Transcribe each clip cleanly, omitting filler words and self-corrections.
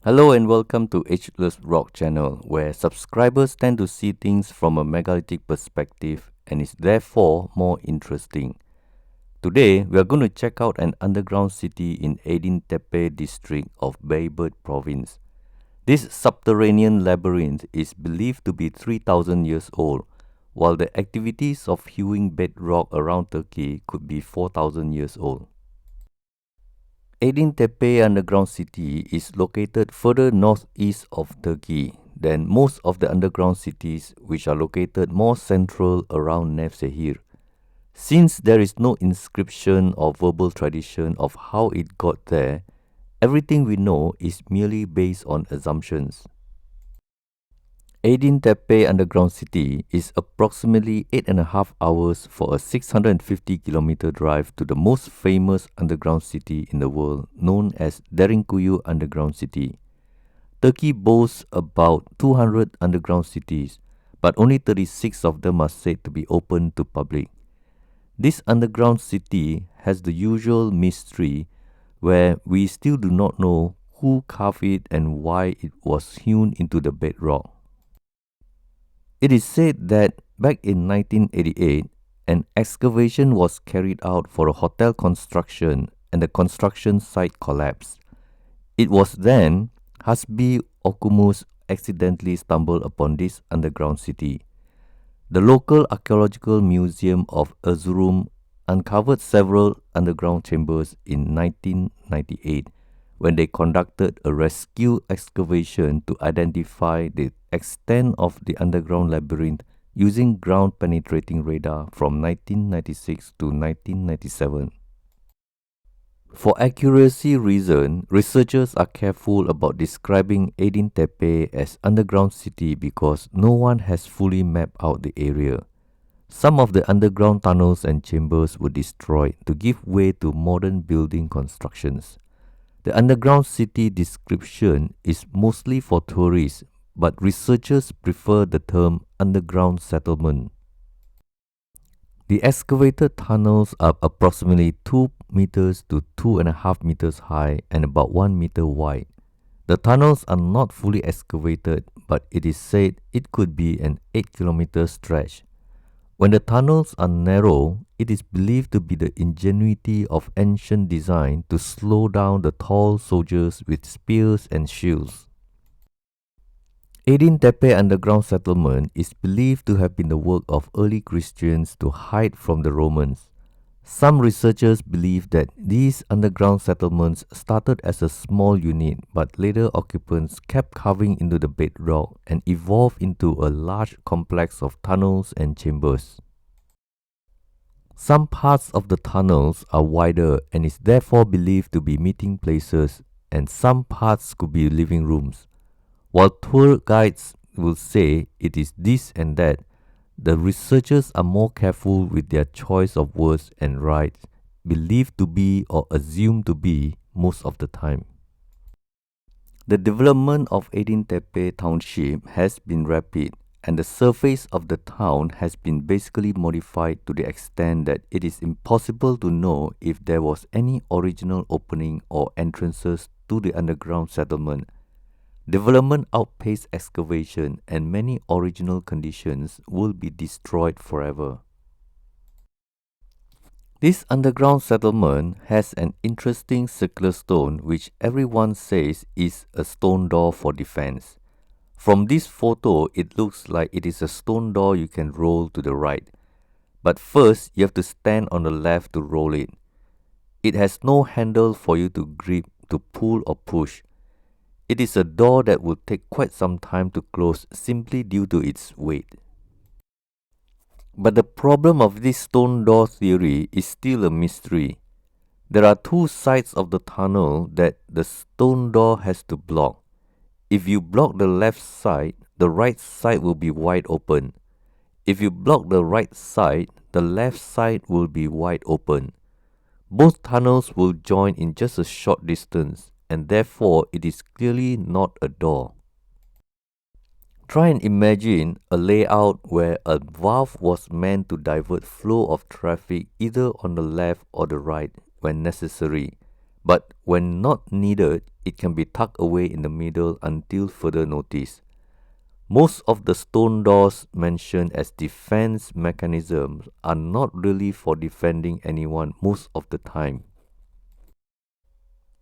Hello and welcome to Ageless Rock channel, where subscribers tend to see things from a megalithic perspective and is therefore more interesting. Today, we are going to check out an underground city in Aydintepe district of Bayburt province. This subterranean labyrinth is believed to be 3,000 years old, while the activities of hewing bedrock around Turkey could be 4,000 years old. Aydintepe underground city is located further northeast of Turkey than most of the underground cities which are located more central around Nevşehir. Since there is no inscription or verbal tradition of how it got there, everything we know is merely based on assumptions. Aydintepe underground city is approximately 8.5 hours for a 650-kilometer drive to the most famous underground city in the world, known as Derinkuyu underground city. Turkey boasts about 200 underground cities, but only 36 of them are said to be open to public. This underground city has the usual mystery where we still do not know who carved it and why it was hewn into the bedrock. It is said that back in 1988, an excavation was carried out for a hotel construction and the construction site collapsed. It was then Hasbi Okumus accidentally stumbled upon this underground city. The local archaeological museum of Erzurum uncovered several underground chambers in 1998 when they conducted a rescue excavation to identify the extent of the underground labyrinth using ground-penetrating radar from 1996 to 1997. For accuracy reasons, researchers are careful about describing Aydintepe as underground city because no one has fully mapped out the area. Some of the underground tunnels and chambers were destroyed to give way to modern building constructions. The underground city description is mostly for tourists, but researchers prefer the term underground settlement. The excavated tunnels are approximately 2 meters to 2.5 meters high and about 1 meter wide. The tunnels are not fully excavated, but it is said it could be an 8-kilometer stretch. When the tunnels are narrow, it is believed to be the ingenuity of ancient design to slow down the tall soldiers with spears and shields. Aydintepe underground settlement is believed to have been the work of early Christians to hide from the Romans. Some researchers believe that these underground settlements started as a small unit, but later occupants kept carving into the bedrock and evolved into a large complex of tunnels and chambers. Some parts of the tunnels are wider and is therefore believed to be meeting places, and some parts could be living rooms. While tour guides will say it is this and that, the researchers are more careful with their choice of words and write believed to be or assumed to be most of the time. The development of Aydintepe township has been rapid, and the surface of the town has been basically modified to the extent that it is impossible to know if there was any original opening or entrances to the underground settlement. Development outpaced excavation, and many original conditions will be destroyed forever. This underground settlement has an interesting circular stone which everyone says is a stone door for defense. From this photo, it looks like it is a stone door you can roll to the right. But first, you have to stand on the left to roll it. It has no handle for you to grip, to pull or push. It is a door that will take quite some time to close simply due to its weight. But the problem of this stone door theory is still a mystery. There are two sides of the tunnel that the stone door has to block. If you block the left side, the right side will be wide open. If you block the right side, the left side will be wide open. Both tunnels will join in just a short distance, and therefore it is clearly not a door. Try and imagine a layout where a valve was meant to divert flow of traffic either on the left or the right when necessary, but when not needed, it can be tucked away in the middle until further notice. Most of the stone doors mentioned as defense mechanisms are not really for defending anyone most of the time.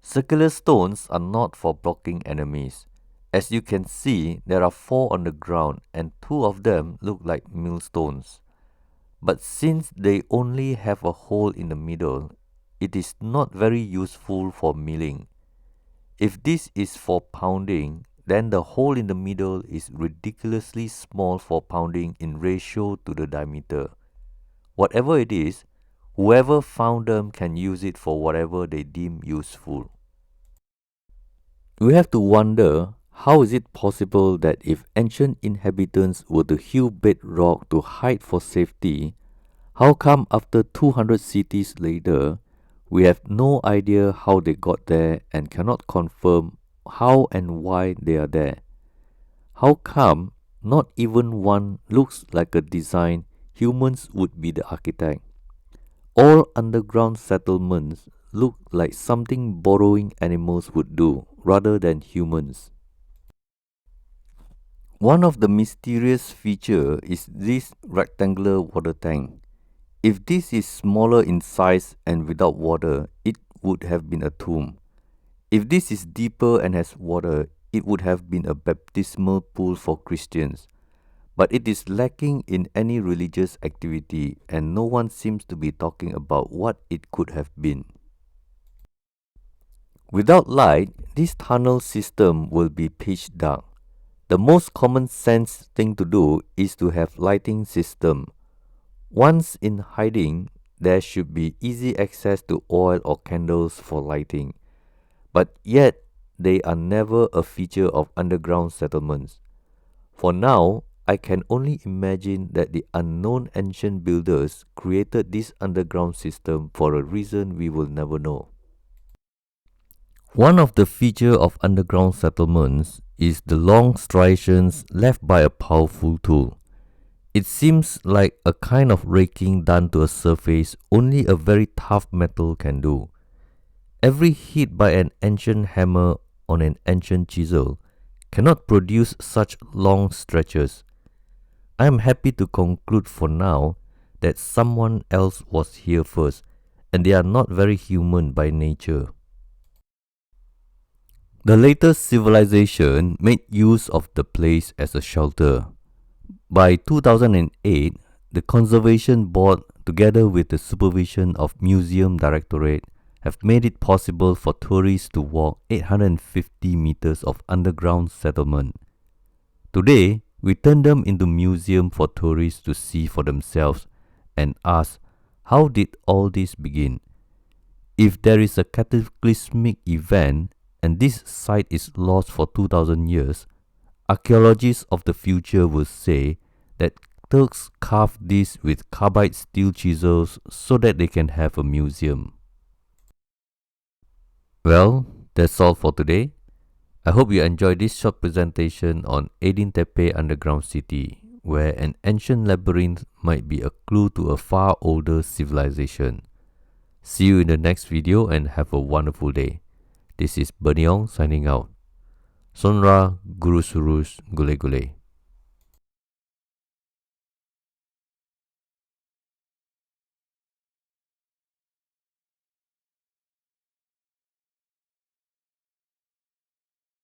Circular stones are not for blocking enemies. As you can see, there are 4 on the ground and 2 of them look like millstones. But since they only have a hole in the middle, it is not very useful for milling. If this is for pounding, then the hole in the middle is ridiculously small for pounding in ratio to the diameter. Whatever it is, whoever found them can use it for whatever they deem useful. We have to wonder, how is it possible that if ancient inhabitants were to hew bedrock to hide for safety, how come after 200 cities later, we have no idea how they got there and cannot confirm how and why they are there? How come not even one looks like a design humans would be the architect? All underground settlements look like something burrowing animals would do rather than humans. One of the mysterious features is this rectangular water tank. If this is smaller in size and without water, it would have been a tomb. If this is deeper and has water, it would have been a baptismal pool for Christians. But it is lacking in any religious activity and no one seems to be talking about what it could have been. Without light, this tunnel system will be pitch dark. The most common sense thing to do is to have lighting system. Once in hiding, there should be easy access to oil or candles for lighting. But yet, they are never a feature of underground settlements. For now, I can only imagine that the unknown ancient builders created this underground system for a reason we will never know. One of the features of underground settlements is the long striations left by a powerful tool. It seems like a kind of raking done to a surface only a very tough metal can do. Every hit by an ancient hammer on an ancient chisel cannot produce such long stretches. I am happy to conclude for now that someone else was here first, and they are not very human by nature. The latest civilization made use of the place as a shelter. By 2008, the Conservation Board, together with the supervision of Museum Directorate, have made it possible for tourists to walk 850 meters of underground settlement. Today, we turn them into museum for tourists to see for themselves and ask, how did all this begin? If there is a cataclysmic event and this site is lost for 2000 years, archaeologists of the future will say that Turks carved this with carbide steel chisels so that they can have a museum. Well, that's all for today. I hope you enjoyed this short presentation on Aydintepe underground city, where an ancient labyrinth might be a clue to a far older civilization. See you in the next video and have a wonderful day. This is Berniong signing out. Sonra Guru Surus Gule Gule.